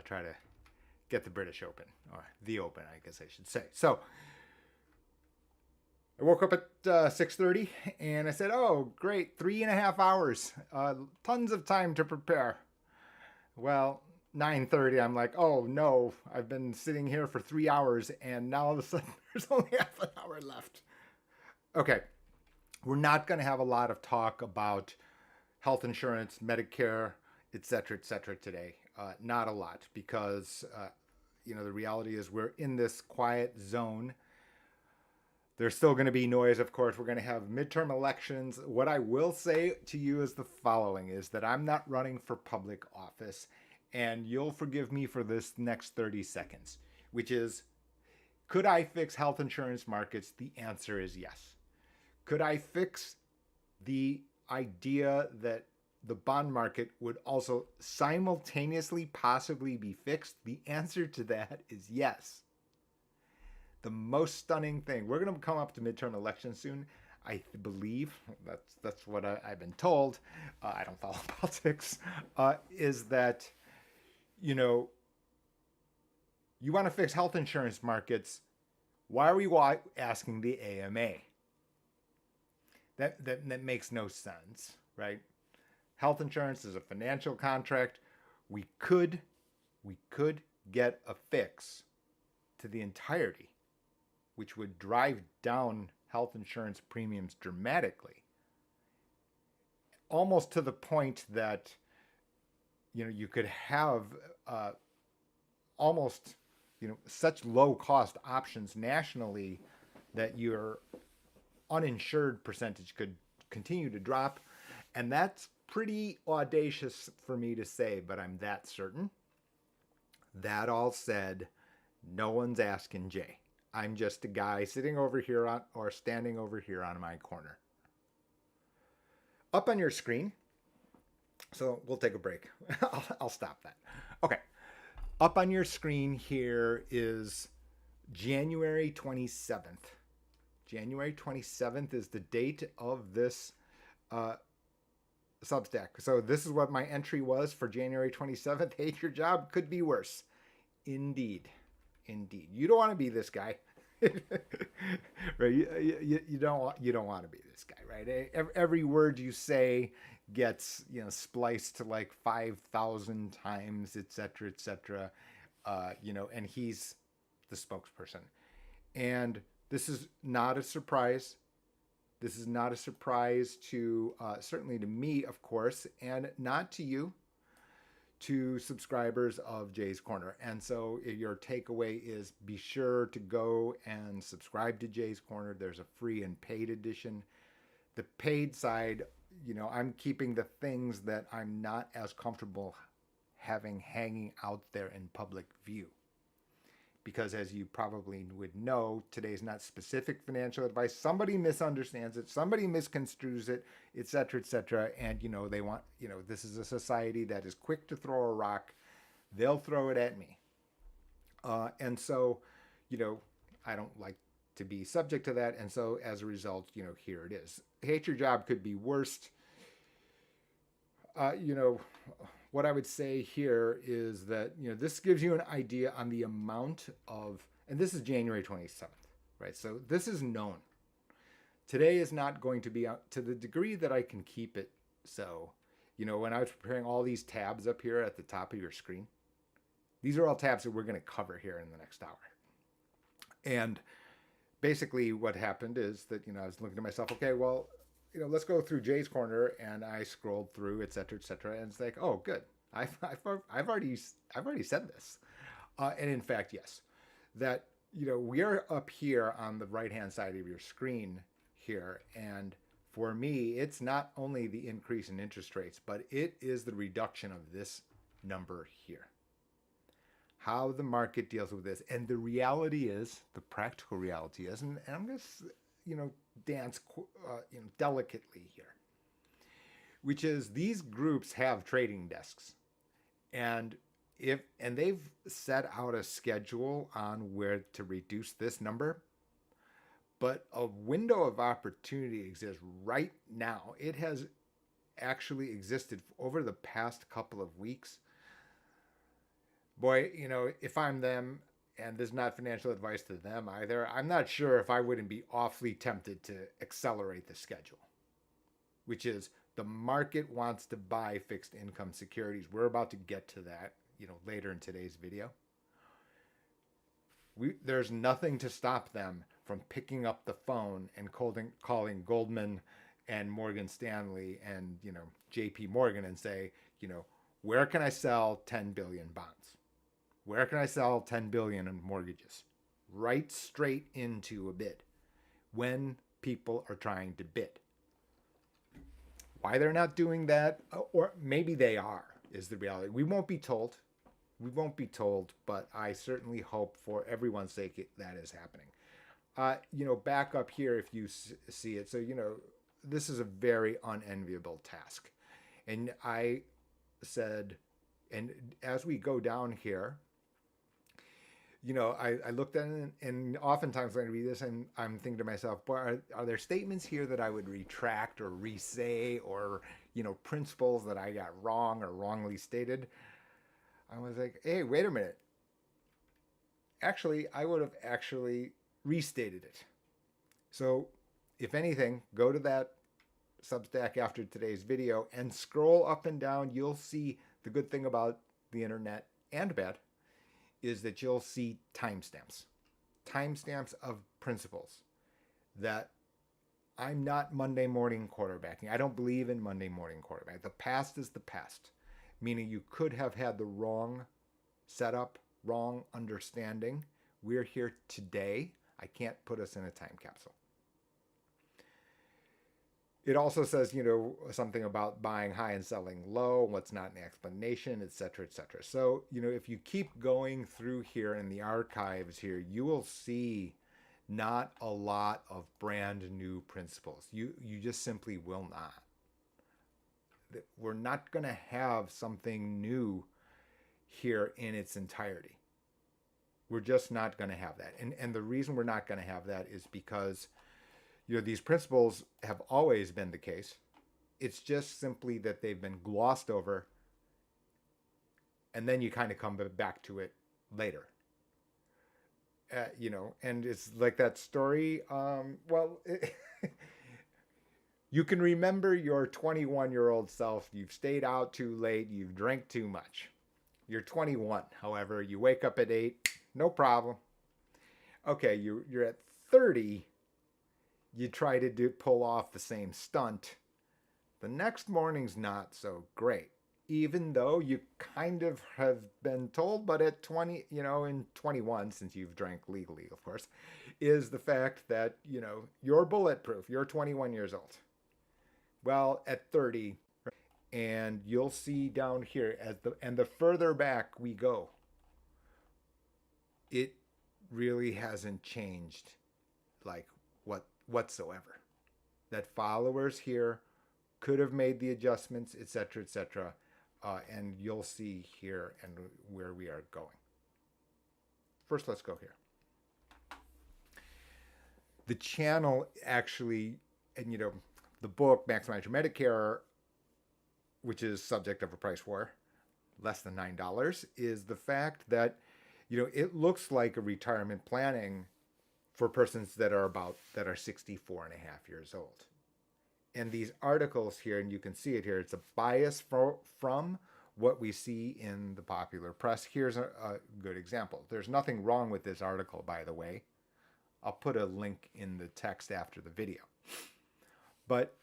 try to get the British Open, or the Open, I guess I should say. So I woke up at 6:30 and I said, oh, great, 3.5 hours, tons of time to prepare. Well, 9:30, I'm like, oh no, I've been sitting here for 3 hours and now all of a sudden there's only half an hour left. Okay, we're not going to have a lot of talk about health insurance, Medicare, et cetera, today. Not a lot because, the reality is we're in this quiet zone. There's still going to be noise, of course. We're going to have midterm elections. What I will say to you is the following, is that I'm not running for public office, and you'll forgive me for this next 30 seconds, which is, could I fix health insurance markets? The answer is yes. Could I fix the idea that the bond market would also simultaneously possibly be fixed? The answer to that is yes. The most stunning thing, we're going to come up to midterm elections soon. I believe that's what I've been told. I don't follow politics. Is that, you want to fix health insurance markets? Why are we asking the AMA? That makes no sense, right? Health insurance is a financial contract. We could get a fix to the entirety, which would drive down health insurance premiums dramatically, almost to the point that you could have almost such low cost options nationally that your uninsured percentage could continue to drop. And that's pretty audacious for me to say, but I'm that certain. That all said, no one's asking Jay. I'm just a guy sitting over here or standing over here on my corner. Up on your screen, so we'll take a break. I'll stop that. Okay. Up on your screen here is January 27th. January 27th is the date of this Substack. So this is what my entry was for January 27th. Hate your job, could be worse. Indeed. You don't want to be this guy. Right? You don't want to be this guy, right? Every word you say gets spliced to like 5,000 times, etc., etc. And he's the spokesperson, and this is not a surprise. This is not a surprise to certainly to me, of course, and not to you, to subscribers of Jay's Corner. And so your takeaway is be sure to go and subscribe to Jay's Corner. There's a free and paid edition. The paid side, I'm keeping the things that I'm not as comfortable having hanging out there in public view. Because as you probably would know, today's not specific financial advice. Somebody misunderstands it, somebody misconstrues it, etc., etc. And, they want, this is a society that is quick to throw a rock. They'll throw it at me. And so, I don't like to be subject to that. And so as a result, here it is. Hate your job could be worst. What I would say here is that, this gives you an idea on the amount of, and this is January 27th, right? So this is known. Today is not going to be to the degree that I can keep it. So, when I was preparing all these tabs up here at the top of your screen, these are all tabs that we're going to cover here in the next hour. And basically what happened is that, I was looking to myself, okay, well, let's go through Jay's Corner, and I scrolled through, et cetera, and it's like, oh, good. I've already said this, and in fact, yes, that we are up here on the right-hand side of your screen here, and for me, it's not only the increase in interest rates, but it is the reduction of this number here. How the market deals with this, and the reality is, the practical reality is, and I'm going to dance delicately here, which is these groups have trading desks, and they've set out a schedule on where to reduce this number, but a window of opportunity exists right now. It has actually existed over the past couple of weeks Boy, if I'm them, and this is not financial advice to them either, I'm not sure if I wouldn't be awfully tempted to accelerate the schedule, which is the market wants to buy fixed income securities. We're about to get to that, later in today's video. There's nothing to stop them from picking up the phone and calling Goldman and Morgan Stanley and JP Morgan and say, where can I sell 10 billion bonds? Where can I sell 10 billion in mortgages? Right straight into a bid when people are trying to bid. Why they're not doing that, or maybe they are, is the reality. We won't be told. We won't be told, but I certainly hope for everyone's sake that is happening. Back up here if you see it. So, this is a very unenviable task. And I said, and as we go down here, I looked at it, and oftentimes when I read this, and I'm thinking to myself, boy, are there statements here that I would retract or re-say, or, principles that I got wrong or wrongly stated? I was like, hey, wait a minute. Actually, I would have actually restated it. So if anything, go to that Substack after today's video and scroll up and down. You'll see the good thing about the internet, and bad, is that you'll see timestamps of principles that I'm not Monday morning quarterbacking. I don't believe in Monday morning quarterback. The past is the past, meaning you could have had the wrong setup, wrong understanding. We're here today. I can't put us in a time capsule. It also says, something about buying high and selling low, what's not an explanation, et cetera, et cetera. So, if you keep going through here in the archives here, you will see not a lot of brand new principles. You just simply will not. We're not going to have something new here in its entirety. We're just not going to have that. And the reason we're not going to have that is because these principles have always been the case. It's just simply that they've been glossed over, and then you kind of come back to it later. And it's like that story. You can remember your 21-year-old self. You've stayed out too late. You've drank too much. You're 21. However, you wake up at 8. No problem. Okay, you're at 30. You try to pull off the same stunt. The next morning's not so great, even though you kind of have been told. But at 20, in 21, since you've drank legally, of course, is the fact that, you're bulletproof. You're 21 years old. Well, at 30, and you'll see down here, the further back we go, it really hasn't changed whatsoever. That followers here could have made the adjustments, etc., etc., and you'll see here and where we are going. First, let's go here. The channel actually, and the book Maximize Your Medicare, which is subject of a price war, less than $9, is the fact that it looks like a retirement planning for persons that are 64 and a half years old. And these articles here, and you can see it here, it's a bias from what we see in the popular press. Here's a good example. There's nothing wrong with this article, by the way. I'll put a link in the text after the video. But,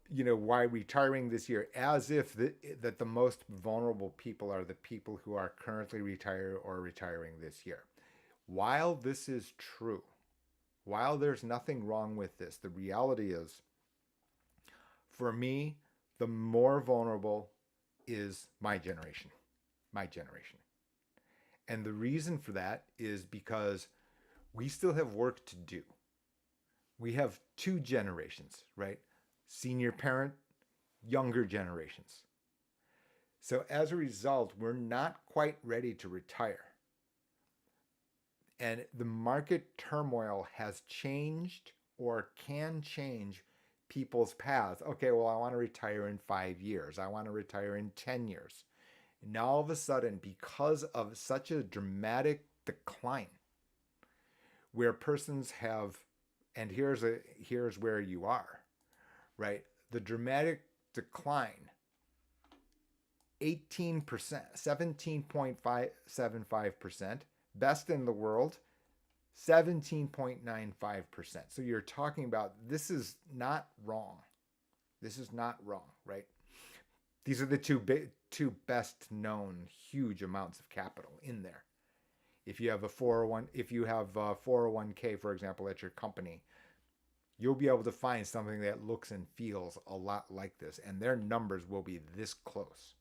why retiring this year? As if that the most vulnerable people are the people who are currently retired or retiring this year. While this is true, while there's nothing wrong with this, the reality is, for me, the more vulnerable is my generation. My generation. And the reason for that is because we still have work to do. We have two generations, right? Senior parent, younger generations. So as a result, we're not quite ready to retire. And the market turmoil has changed or can change people's paths. Okay, well, I want to retire in 5 years. I want to retire in 10 years. Now all of a sudden, because of such a dramatic decline, where persons have, and here's where you are, right? The dramatic decline, 18%, 17.575%, best in the world, 17.95%. So you're talking about, this is not wrong. This is not wrong, right? These are the two best known huge amounts of capital in there. If you have a 401k, for example, at your company, you'll be able to find something that looks and feels a lot like this, and their numbers will be this close.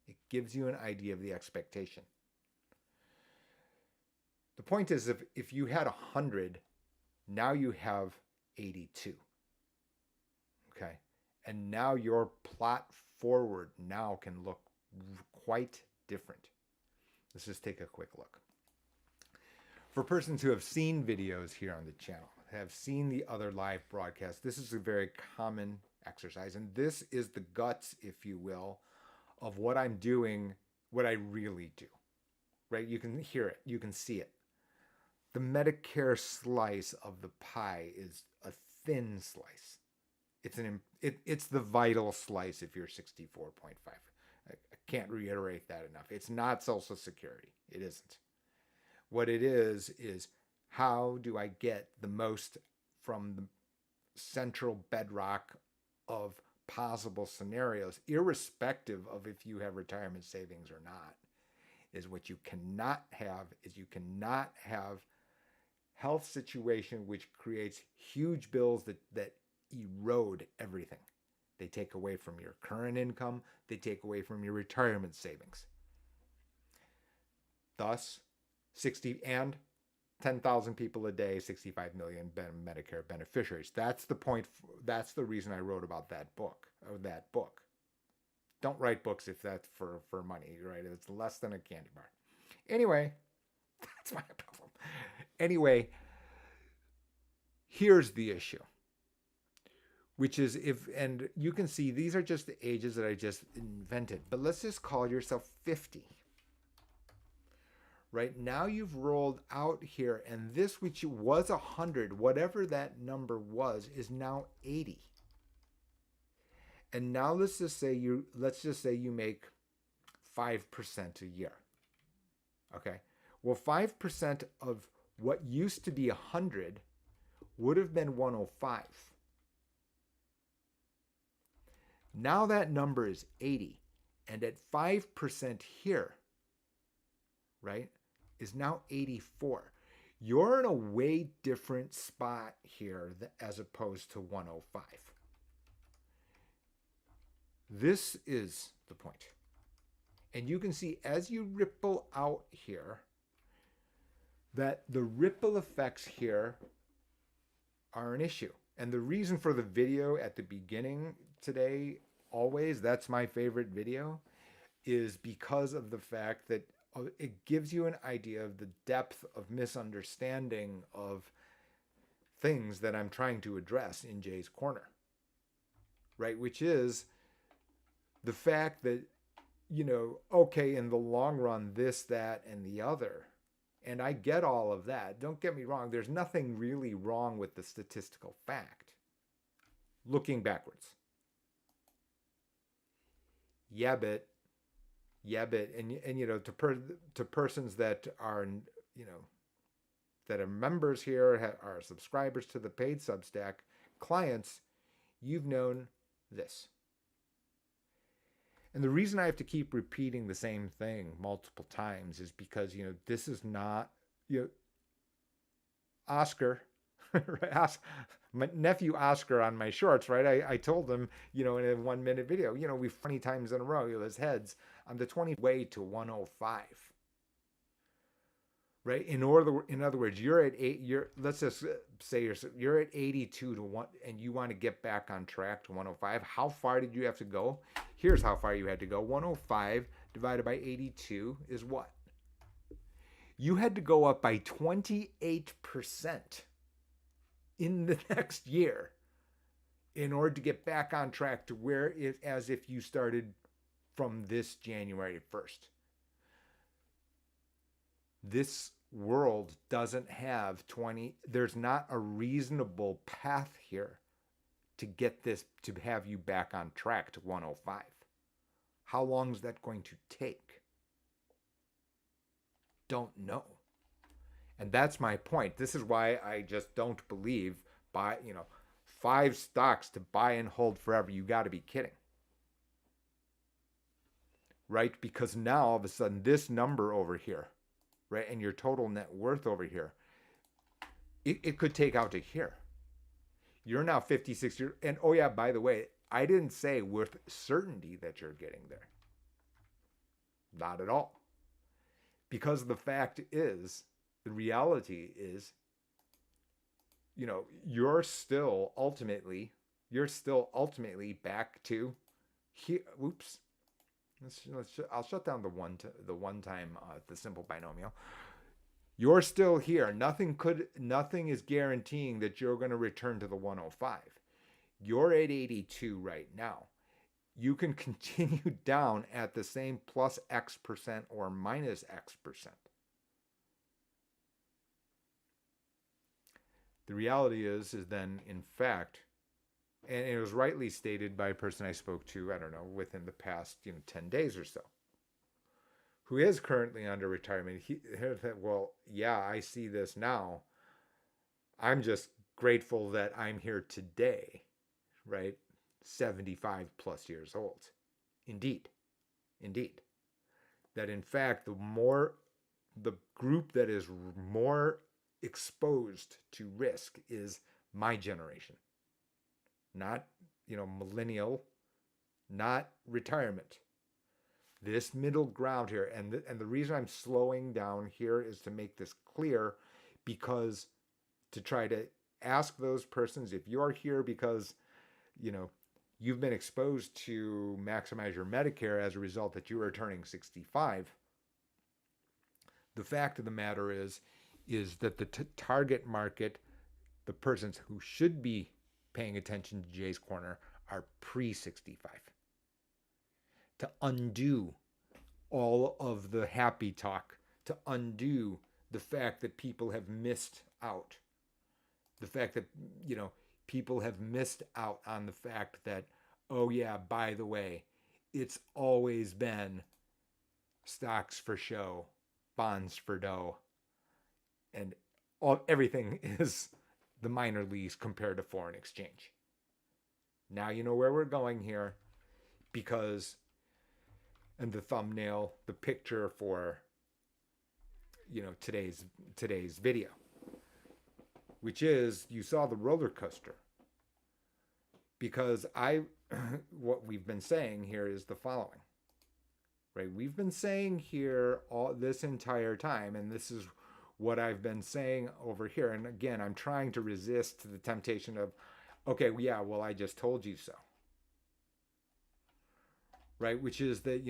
It gives you an idea of the expectation. The point is, if you had 100, now you have 82. Okay? And now your plot forward now can look quite different. Let's just take a quick look. For persons who have seen videos here on the channel, have seen the other live broadcasts, this is a very common exercise. And this is the guts, if you will, of what I'm doing, what I really do. Right? You can hear it. You can see it. The Medicare slice of the pie is a thin slice. It's the vital slice if you're 64.5. I can't reiterate that enough. It's not Social Security. It isn't. What it is how do I get the most from the central bedrock of possible scenarios, irrespective of if you have retirement savings or not, is what you cannot have is you cannot have health situation which creates huge bills that erode everything. They take away from your current income. They take away from your retirement savings. Thus, 10,000 people a day, 65 million Medicare beneficiaries. That's the point. That's the reason I wrote about that book. Don't write books if that's for money, right? It's less than a candy bar. Anyway, that's my problem. Anyway, here's the issue, which is and you can see these are just the ages that I just invented, but let's just call yourself 50. Right now you've rolled out here, and this which was 100, whatever that number was, is now 80. And now let's just say you make 5% a year. Okay. Well, 5% of what used to be 100 would have been 105. Now that number is 80, and at 5% here, right, is now 84. You're in a way different spot here as opposed to 105. This is the point. And you can see as you ripple out here that the ripple effects here are an issue. And the reason for the video at the beginning today, always, that's my favorite video, is because of the fact that it gives you an idea of the depth of misunderstanding of things that I'm trying to address in Jay's Corner, right? Which is the fact that, okay, in the long run, this, that, and the other. And I get all of that. Don't get me wrong. There's nothing really wrong with the statistical fact. Looking backwards. Yeah, but and to persons that are that are members here, are subscribers to the paid Substack, clients, you've known this. And the reason I have to keep repeating the same thing multiple times is because this is not Oscar, right? My nephew Oscar on my shorts, right? I told him, in a 1-minute video, we've 20 times in a row, his heads on the 20 way to 105, right? In other words, you're at 8. Let's just say you're at 82 to 1, and you want to get back on track to 105. How far did you have to go? Here's how far you had to go. 105 divided by 82 is what? You had to go up by 28%. In the next year in order to get back on track to where it as if you started from this January 1st. This world doesn't have 20, there's not a reasonable path here to get this, to have you back on track to 105. How long is that going to take? Don't know. And that's my point. This is why I just don't believe 5 stocks to buy and hold forever. You got to be kidding. Right? Because now all of a sudden this number over here, right, and your total net worth over here, it could take out to here. You're now 56 years. And oh yeah, by the way, I didn't say with certainty that you're getting there. Not at all. Because the fact is, the reality is, you're still ultimately back to here. Oops. I'll shut down the simple binomial. You're still here. Nothing is guaranteeing that you're going to return to the 105. You're at 82 right now. You can continue down at the same plus X percent or minus X percent. The reality is then, in fact, and it was rightly stated by a person I spoke to, I don't know, within the past 10 days or so, who is currently under retirement. He said, well, yeah, I see this now. I'm just grateful that I'm here today, right? 75 plus years old. Indeed. That in fact, the group that is more exposed to risk is my generation. Not, millennial, not retirement. This middle ground here, and the reason I'm slowing down here is to make this clear, because to try to ask those persons, if you're here because, you've been exposed to maximize your Medicare as a result that you are turning 65, the fact of the matter is that the target market, the persons who should be paying attention to Jay's Corner, are pre-65. To undo all of the happy talk, to undo the fact that people have missed out, the fact that, people have missed out on the fact that, oh yeah, by the way, it's always been stocks for show, bonds for dough, and everything is the minor leagues compared to foreign exchange. Now you know where we're going here, because, and the thumbnail, the picture for, today's video, which is, you saw the roller coaster. Because what we've been saying here is the following, right? We've been saying here all this entire time, and this is what I've been saying over here. And again, I'm trying to resist the temptation of, okay, yeah, well, I just told you so. Right? Which is that,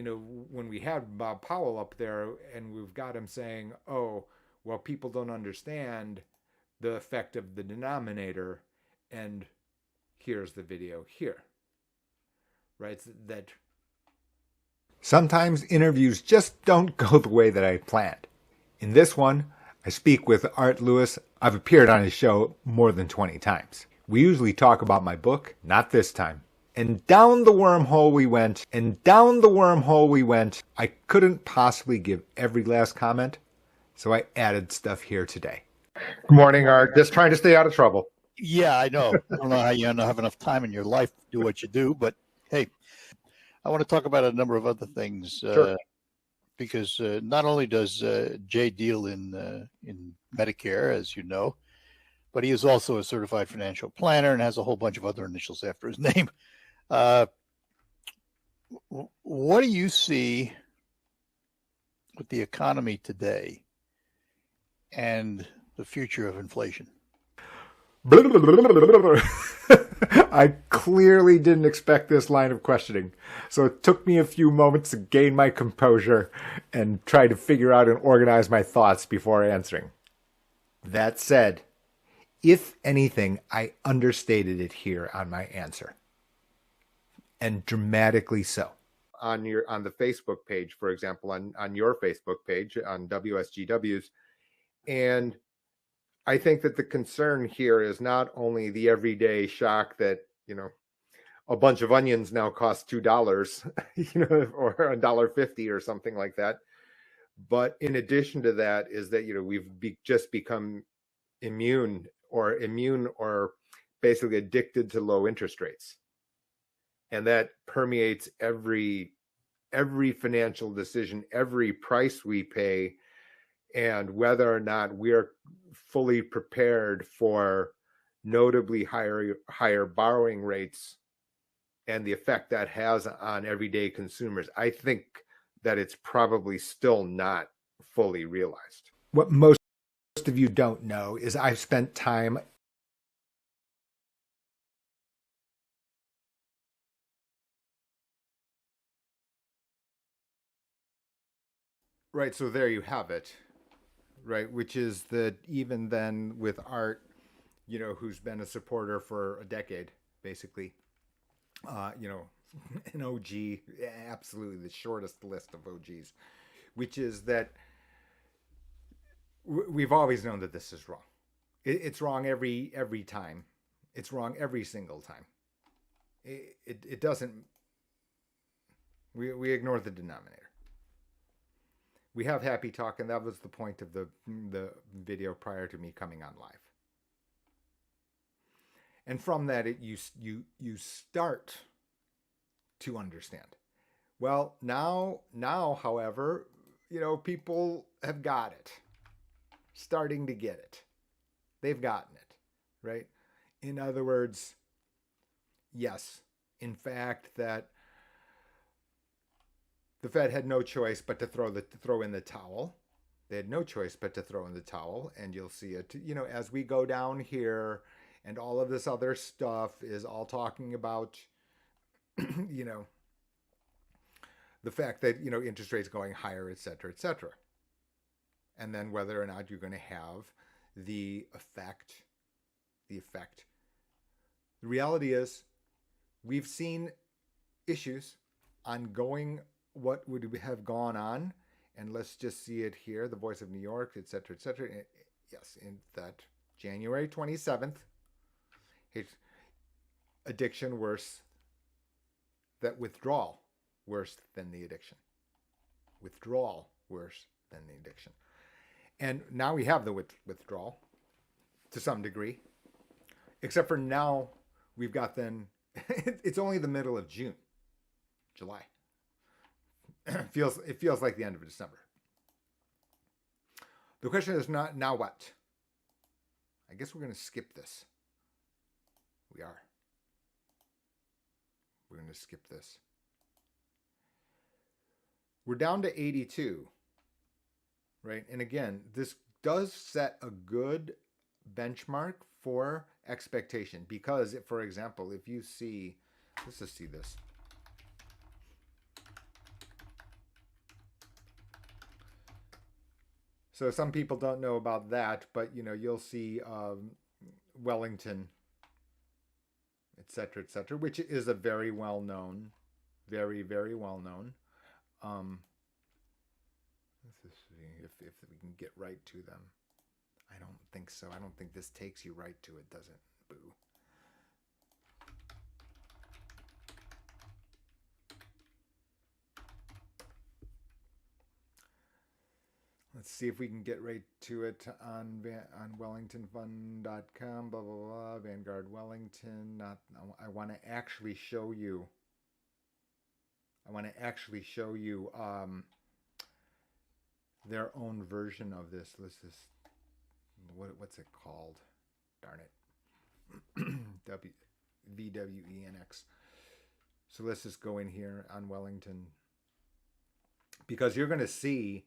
when we had Bob Powell up there and we've got him saying, oh, well, people don't understand the effect of the denominator, and here's the video here. Right? That sometimes interviews just don't go the way that I planned. In this one, I speak with Art Lewis. I've appeared on his show more than 20 times. We usually talk about my book, not this time. And down the wormhole we went, I couldn't possibly give every last comment, so I added stuff here today. Good morning, Art. Just trying to stay out of trouble. Yeah, I know. I don't know how you have enough time in your life to do what you do, but hey, I want to talk about a number of other things. Sure. Because not only does Jay deal in Medicare, as you know, but he is also a certified financial planner and has a whole bunch of other initials after his name. What do you see with the economy today and the future of inflation? I clearly didn't expect this line of questioning, so it took me a few moments to gain my composure and try to figure out and organize my thoughts before answering. That said, if anything, I understated it here on my answer, and dramatically so. on the Facebook page, for example, on your Facebook page on WSGW's. And I think that the concern here is not only the everyday shock that, a bunch of onions now cost $2, or $1.50 or something like that. But in addition to that is that, we've just become immune or basically addicted to low interest rates. And that permeates every financial decision, every price we pay, and whether or not we're fully prepared for notably higher borrowing rates and the effect that has on everyday consumers. I think that it's probably still not fully realized. What most of you don't know is I've spent time right, so there you have it, right, which is that even then with Art, who's been a supporter for a decade, basically, an OG, absolutely the shortest list of OGs, which is that we've always known that this is wrong. It's wrong every time. It's wrong every single time. It doesn't. We ignore the denominator. We have happy talk, and that was the point of the video prior to me coming on live. And from that, you start to understand. Well, now, however, people have got it, starting to get it. They've gotten it, right? In other words, yes, in fact, that the Fed had no choice but to throw in the towel. They had no choice but to throw in the towel, and you'll see it, as we go down here. And all of this other stuff is all talking about, the fact that, interest rates going higher, et cetera, et cetera. And then whether or not you're going to have the effect. The reality is we've seen issues ongoing, what would have gone on. And let's just see it here, the Voice of New York, et cetera, et cetera. Yes, in that January 27th, addiction worse, that withdrawal worse than the addiction. Withdrawal worse than the addiction. And now we have the withdrawal to some degree, except for now we've got then, it's only the middle of July. It feels like the end of December. The question is not now what? I guess we're going to skip this. We are. We're going to skip this. We're down to 82, right? And again, this does set a good benchmark for expectation because, for example, if you see, let's just see this. So some people don't know about that, but you'll see Wellington, etc., etc., which is a very well known, very, very well known. Let's see if we can get right to them. I don't think so. I don't think this takes you right to it, does it? Boo. Let's see if we can get right to it on wellingtonfund.com, blah, blah, blah, Vanguard Wellington. I want to actually show you. Their own version of this. Let's just, what's it called? Darn it. VWENX. So let's just go in here on Wellington. Because you're going to see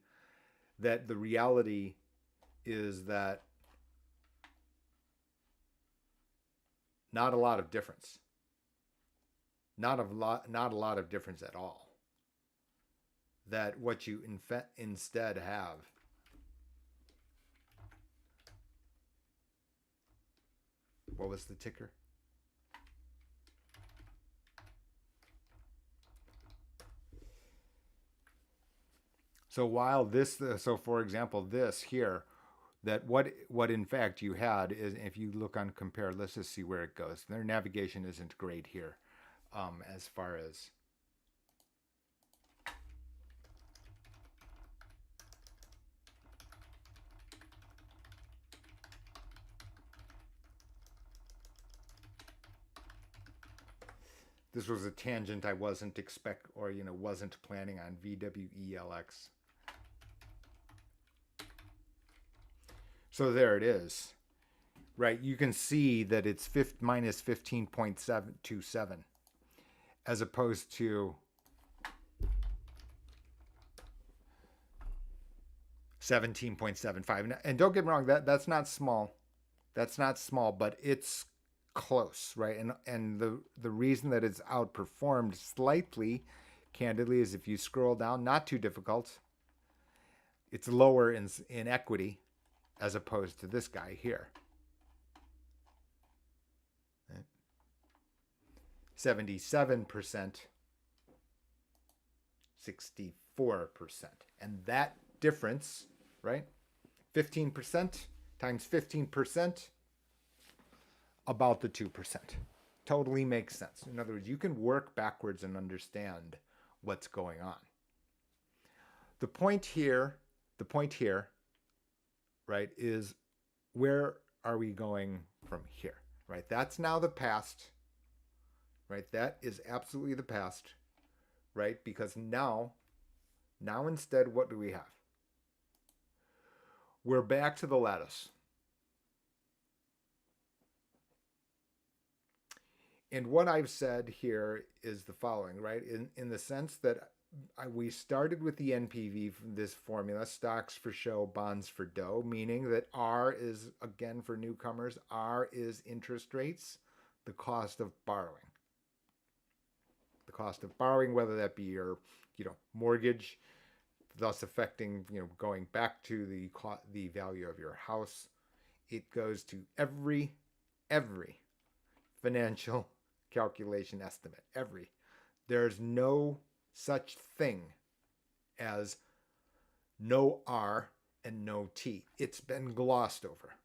that the reality is that not a lot of difference. Not a lot of difference at all. That what you instead have what was the ticker? So while this, so for example, this here, that what in fact you had is, if you look on compare, let's just see where it goes. Their navigation isn't great here, as far as this was a tangent I wasn't wasn't planning on. VWELX. So there it is. Right, you can see that it's minus 15.727 as opposed to 17.75. And don't get me wrong, that's not small. That's not small, but it's close, right? And the reason that it's outperformed slightly, candidly, is if you scroll down, not too difficult. It's lower in equity as opposed to this guy here. 77%, 64%. And that difference, right? 15% times 15%, about the 2%. Totally makes sense. In other words, you can work backwards and understand what's going on. The point here, right, is where are we going from here, right? That's now the past, right? That is absolutely the past, right? Because now instead, what do we have? We're back to the lattice. And what I've said here is the following, right? In the sense that we started with the NPV from this formula, stocks for show, bonds for dough, meaning that R is, again, for newcomers, R is interest rates, the cost of borrowing. The cost of borrowing, whether that be your, mortgage, thus affecting, going back to the value of your house. It goes to every financial calculation estimate. There's no such thing as no R and no T. It's been glossed over.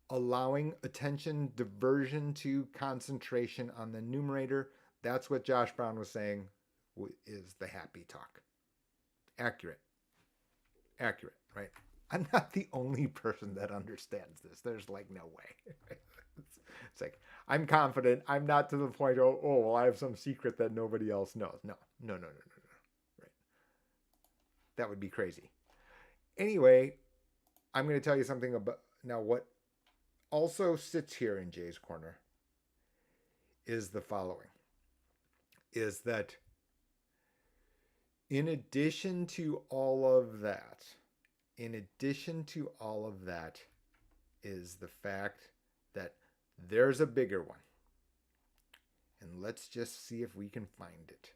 Allowing attention diversion to concentration on the numerator. That's what Josh Brown was saying is the happy talk. Accurate, right? I'm not the only person that understands this. There's like no way. It's like, I'm confident. I'm not to the point, well, I have some secret that nobody else knows. No. Right. That would be crazy. Anyway, I'm going to tell you something about now what also sits here in Jay's corner is the following. Is that in addition to all of that, is the fact that there's a bigger one. And let's just see if we can find it.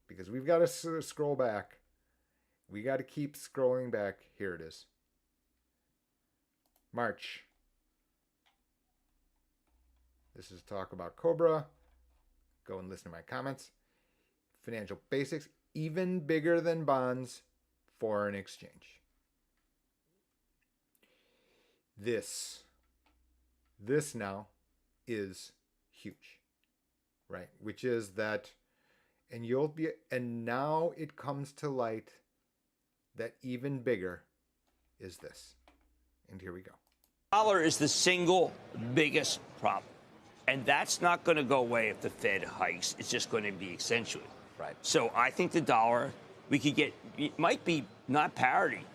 Because we've got to scroll back. We got to keep scrolling back. Here it is. March. This is talk about Cobra. Go and listen to my comments. Financial basics. Even bigger than bonds, foreign exchange. This now is huge, right? Which is that, and now it comes to light that even bigger is this. And here we go. Dollar is the single biggest problem. And that's not going to go away if the Fed hikes. It's just going to be accentuated. Right. So I think the dollar, we could get, it might be not parity,